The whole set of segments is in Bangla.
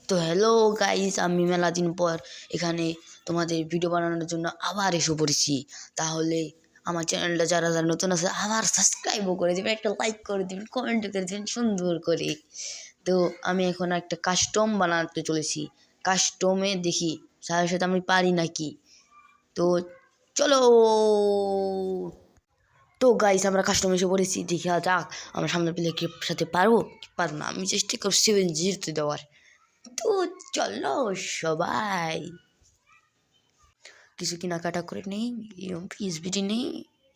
তো হ্যালো গাইস, আমি মেলা দিন পর এখানে তোমাদের ভিডিও বানানোর জন্য আবার এসে পড়েছি। তাহলে আমার চ্যানেলটা যারা যারা নতুন আছে আবার সাবস্ক্রাইবও করে দেবেন, একটা লাইক করে দেবেন, কমেন্ট করে দেবেন সুন্দর করে। তো আমি এখন একটা কাস্টম বানাতে চলেছি। কাস্টমে দেখি সাথে সাথে আমি পারি নাকি। তো চলো। তো গাইস, আমরা কাস্টমে এসে পড়েছি, দেখা যাক আমরা সামনে পেলে কি সাথে পারবো কি পারবো না। আমি চেষ্টা করছি 7-0 দেওয়ার। তো চলো সবাই কিছু কেনাকাটা করে নেই, পিএসবিটি নেই,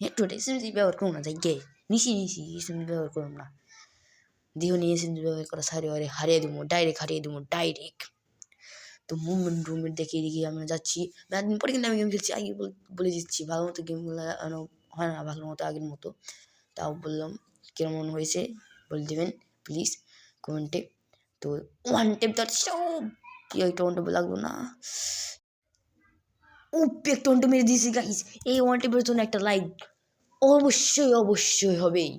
একটু এসএমজি ব্যবহার করুন না, যাই গে নিশি এসএমজি ব্যবহার করুন না, দিও নিয়ে এসএমজি ব্যবহার করা সারি হারিয়ে দেবো, ডাইরেক্ট। তো মুভমেন্ট দেখে আমরা যাচ্ছি। একদিন পরে কিন্তু আমি গেম খেলছি, আগে বলে দিচ্ছি ভালো মতো গেমগুলো হয় না ভালো মতো আগের মতো। তাও বললাম কেমন হয়েছে বলে দেবেন প্লিজ কমেন্টে। তো ওয়ান টেপ সব কি একটা ওয়ান টেপ লাগলো না, একটা ওয়ান টেপ মেরে দিয়েছি গাইস। এই ওয়ান টেপের জন্য একটা লাইক অবশ্যই হবেই।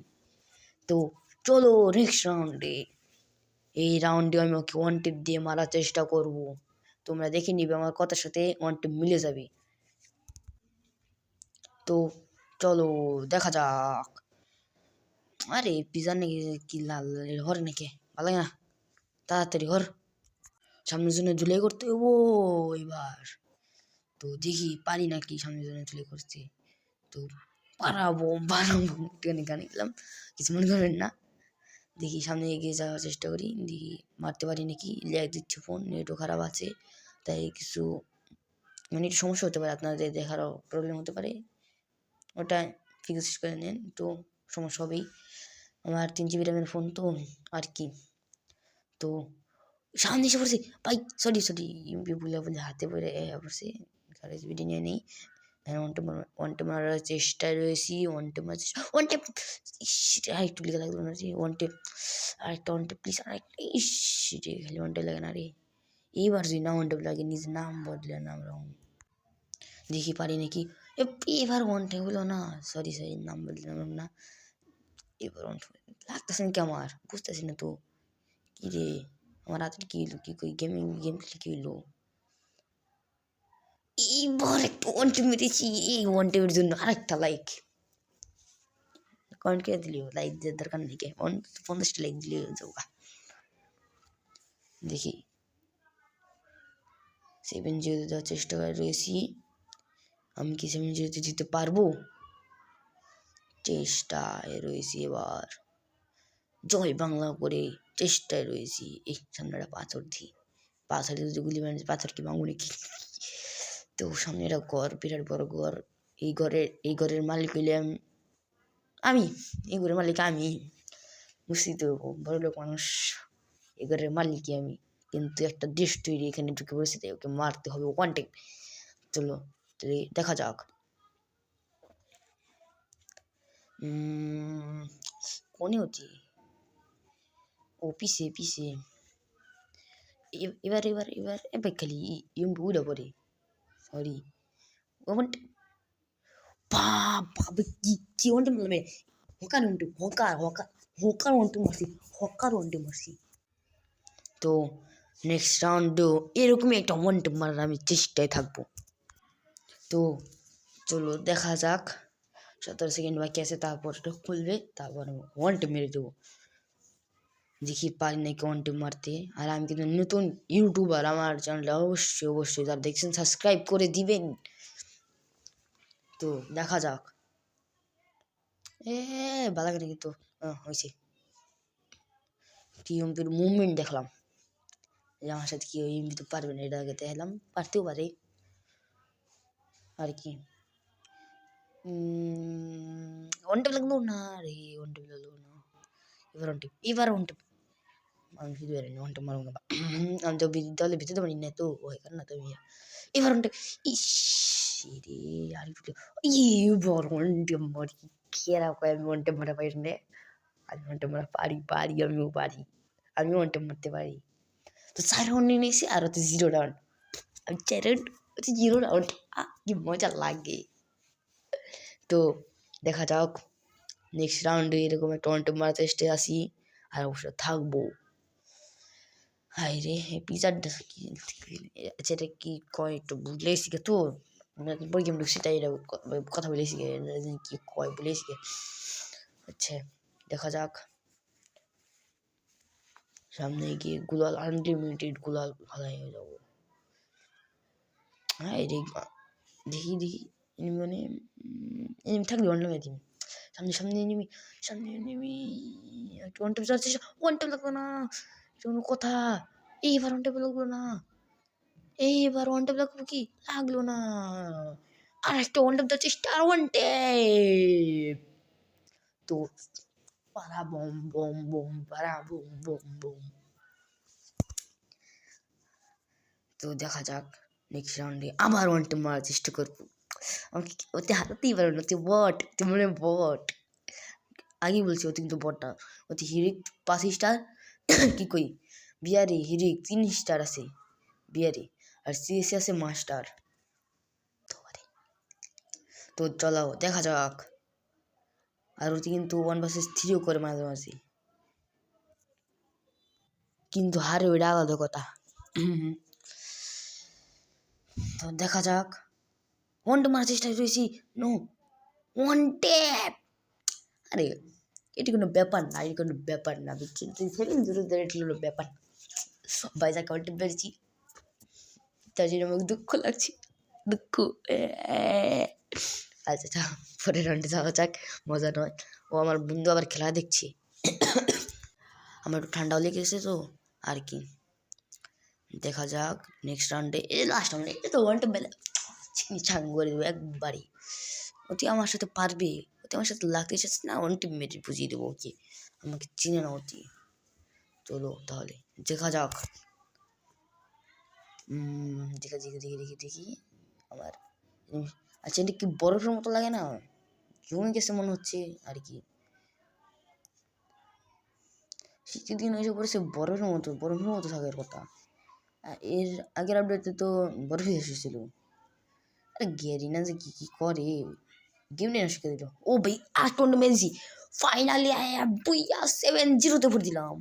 তো চলো নেক্সট রাউন্ডে। এই রাউন্ডে আমি ওকে ওয়ান টেপ দিয়ে মারার চেষ্টা করব, তোমরা দেখে নিবে আমার কথার সাথে ওয়ান টেপ মিলে যাবে। তো চলো দেখা যাক। আরে পিজা নাকি কি লাল হর নাকি ভালো লাগে না, তাড়াতাড়ি হর, সামনের জন্য ঝুলাই করতে হবো এবার। তো দেখি পারি নাকি সামনের জন্য ঝুলাই করতে। তো বানাবো গানে গেলাম, কিছু মনে করেন না। দেখি সামনে এগিয়ে যাওয়ার চেষ্টা করি, দেখি মারতে পারি নাকি। ল্যাগ দিচ্ছে ফোন, নেটও খারাপ আছে, তাই কিছু মানে একটু সমস্যা হতে পারে, আপনাদের দেখারও প্রবলেম হতে পারে, ওটা ফিক্স করে নেন। তো সমস্যা হবেই, আমার 3 GB র্যামের ফোন তো আর কি। তো সামনে এসে পড়ছে ভাই, সরি ইউপি বলে হাতে পড়ে পড়ছে, খারেজ ভিডি নিয়ে নেই। ওয়ান টে মারার চেষ্টায় রয়েছি, আরেকটু লিখে লাগলো না রে, আরেকটা ওয়ান টে প্লিজ, আরেকটা খালি ওয়ান টে লাগে না রে। এইবার যদি না ওয়ান টে লাগে নিজের নাম বদলে নাম রকম, দেখি পারি নাকি। এবার ওয়ান টে হলো না, সরি নাম বদলাম না। এবার ওয়ান টে লাগতেছে নাকি আমার, বুঝতেছি না তো কি রে, আমার হাতে কি হইলো, কি কই গেম খেলে কি হইলো। এইবার একটা ওয়ান টেপ মেরেছি, এই ওয়ান টেপের জন্য আরেকটা লাইক কমেন্ট করে দিলিও, লাইক দেওয়ার দরকার নেই, কে 50টা লাইক দিলে যাওগা। দেখি 7-0 দেওয়ার চেষ্টা করে রয়েছি, আমি কি 7-0 দিতে পারবো, চেষ্টায় রয়েছি। এবার জয় বাংলা করে চেষ্টায় রয়েছি। এই সামনেটা পাথর যদি গুলি মানে পাথর কি ভাঙবো নাকি। তো সামনে একটা ঘর, বিরাট বড় ঘর। এই ঘরের মালিক হইলাম আমি, এই ঘরের মালিক আমি, বুঝছি তো বড় লোক মানুষ, এই ঘরের মালিকই আমি। কিন্তু একটা দেশ তৈরি এখানে ঢুকে পড়েছে, তাই ওকে মারতে হবে ওয়ান টেপ। চলো তাহলে দেখা যাক। কোনে হচ্ছে ও পিছে এবার এবার খালি উড়ে পড়ে, সরি ওয়ান টেপ। বাবা কি ওয়ান টেপ মারবে, hawker one tap, hawker one tap মারছি। তো নেক্সট রাউন্ডেও এরকমই একটা ওয়ান টেপ মারার আমি চেষ্টায় থাকবো। তো চলো দেখা যাক, 17 সেকেন্ড বাকি আছে, তারপর খুলবে, তারপর ওয়ান টেপ মেরে দেবো, দেখি পারি নাকি ওয়ান টেপ মারতে। আর আমি কিন্তু নতুন ইউটিউবার, আমার চ্যানেলটা অবশ্যই যারা দেখছেন সাবস্ক্রাইব করে দিবেন। তো দেখা যাক, ভালো লাগে কিন্তু হয়েছে। টিএমপির মুভমেন্ট দেখলাম যে আমার সাথে কি এমনি তো পারবে না, এটা আগে দেখলাম, পারতেও পারে আর কি। ওয়ান টেপ লাগলো না রে, ওয়ান টেপ লাগলো না। এবার ওয়ান টেপ আমি শুধু বেরোনি, ওয়ান টেপ মারবো না। আমি তো দলে ভিতরে পারি না, তো ওই কারণ না তুমি। এবার ওয়ান টেপ, রে আর এবার ওয়ান টেপ মারি, খেরা কয় আমি ওয়ান টেপ মারা পারি না, আমি ওয়ান টেপ মারা পারি, আমি ওয়ান টেপ মারতে পারি। তো 4 রাউন্ড নিয়ে নিয়েছি, আর হচ্ছে 0 রাউন্ড, আমি 4 রাউন্ড হচ্ছে 0 রাউন্ড, কি মজা লাগে। তো দেখা যাক নেক্সট রাউন্ডে এরকম একটা ওয়ান টেপ মারার চেষ্টায় আসি, আর অবশ্য থাকবো। হাই রে পিজারটা কি আচ্ছা এটা কি কয় একটু বুঝলেছি গে তো পরে গেম ঢুকছি তাই এটা কথা বলেছি গে কি কয় বলেছি গে আচ্ছা দেখা যাক সামনে গিয়ে গুলাল আনলিমিটেড গুলাল ভালাই হয়ে যাবো হ্যাঁ দেখি দেখি মানে এনিমি থাকলে অন্য মেয়ে দিন সামনে সামনে এনিমি একটু ওয়ান টাইম যাচ্ছে ওয়ান টাইম লাগবে না এটা কোনো কথা এইবার ওয়ান টাইম লাগলো না এইবার ওয়ান টাইম লাগলো কি লাগলো না আর একটা ওয়ান টাইম যাচ্ছে স্টার ওয়ান টাইম তো পারা বম বম বম পারা বম বম বম তো দেখা যাক নেক্সট রাউন্ডে আবার ওয়ান টাইম মারার চেষ্টা করবো আমাকে ওতে হারাতেই পারবে না ওতে বট ওতে মনে বট আগেই বলছি ওতে কিন্তু বট না ওতে হিরিক 5 স্টার কি কই বিয়ারি হিরিক 3 স্টার আছে বিয়ারি আর সিএসি আছে মাস্টার তো চলাও দেখা যাক আর ওতে কিন্তু 1 vs 3 করে মাঝে মাঝে কিন্তু হারে ওইটা আলাদা কথা তো দেখা যাক ওয়ান টু মারার চেষ্টা করেছি নো ওয়ান ট্যাপ আরে এটি কোনো ব্যাপার না এটি কোনো ব্যাপার না বুঝছেন 7-0 এটি কোনো ব্যাপার সবাই যাকে ওয়ান ট্যাপ পেরেছি তার জন্য আমাকে দুঃখ লাগছে দুঃখ আচ্ছা আচ্ছা পরের রাউন্ডে যাওয়া যাক মজা নয় ও আমার বন্ধু আবার খেলা দেখছে আমার একটু ঠান্ডাও লেগেছে তো আর কি দেখা যাক নেক্সট রাউন্ডে এই লাস্ট রাউন্ডে এটা তো ওয়ান ট্যাপ বেলা ছাং করে দেবো একবারই ওটি আমার সাথে পারবে ওটি আমার সাথে লাগতে চাচ্ছে না ওয়ান ট্যাপ মেরে বুঝিয়ে দেবো ওকে আমাকে চিনে না ওটি চলো তাহলে দেখা যাক দেখি আমার আচ্ছা এটা কি বরফের মতো লাগে না জমে গেছে মনে হচ্ছে আর কি শীতের দিন এসে পড়েছে বরফের মতো থাকার কথা এর আগের আপডেটে তো বরফে এসেছিল আরে গেরিনা যে কি করে গেম নিয়ে শিখে দিল ও ভাই 8 মেরেছি ফাইনালি বুইয়া 7-0 ভরে দিলাম